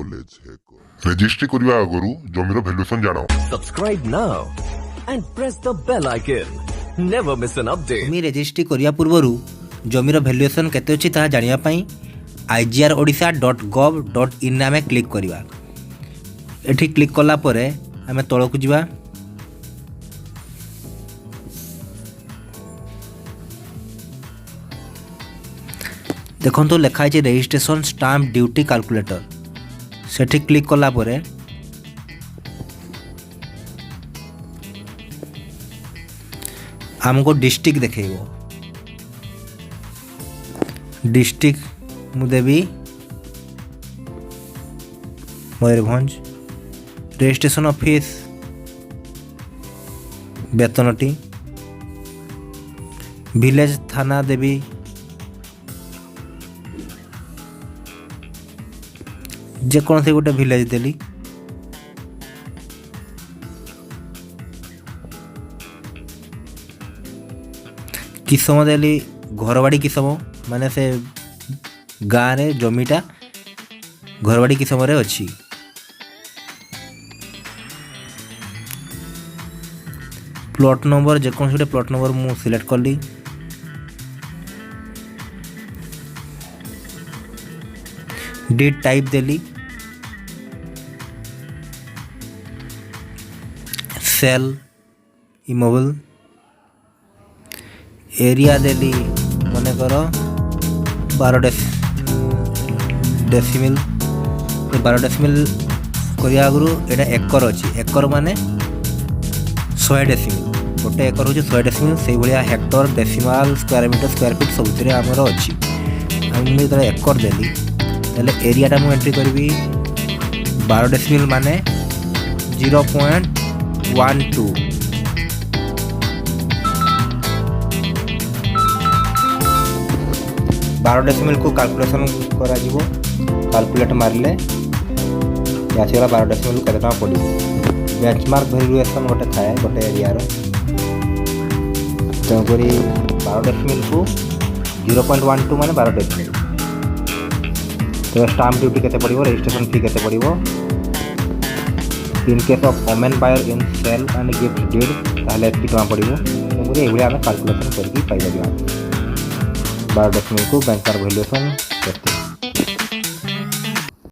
Knowledge है registry करबा आगरु जमीर valuation जानो। Subscribe now and press the bell icon. Never miss an update. Me registry करिया पूर्वरु जमीर valuation केते अछि ता जानिया पई igrodisha.gov.in आमे क्लिक करबा। एठी क्लिक कला परे आमे तळकु जिबा। देखो तो लिखा है रजिस्ट्रेशन स्टाम्प ड्यूटी कैलकुलेटर से क्लिक कला परे हमको डिस्ट्रिक्ट देखेबो। डिस्ट्रिक्ट मु देवी Mayurbhanj. Registration office Betnoti. Village थाना देवी जेकोसी गोटे विलेज देली। किसम देली घरवाड़ी किसम माने से गाँव रे जमीटा घरवाड़ी किसम रे अच्छी। प्लॉट नंबर जेकोसी गोटे प्लॉट नंबर मु सिलेक्ट करली। डीड टाइप देली। Sale immovable. एरिया देली मन कर 12 डेसिमिल। 12 डेसिमिल करिया आगु एटा एकर अच्छी। एकर माने 100 डेसिमिल। गोटे एकर हूँ 100 डेसिमिल। से भाया hectare decimal square metre square feet सब आमर अच्छी। मुझे एकर देली एरियाटा मु एंट्री करी 12 डेसिमिल माने 0.12। 12 डेसिमिल को कैलकुलेशन करा जीवो। कैलकुलेट मारले आसीगला 12 डेसिमिल केते टका पड़ो। बेंचमार्क वैल्यूएशन गोटे थाए गोटे एरियार तेणुकरी 12 डेसिमिल को 0.12 माने 12 डेसिमिल। तो स्टाम्प ड्यूटी केते पड़िबो। रजिस्ट्रेशन फी केते पड़िबो। In case of women buyer in sale and gift deed ताले एति टका पड़िबो। तेणुकरी एभली आमे कैलकुलेशन करके पाइबा। 12 डेसिमिल को बैंक वैल्यूएशन करते।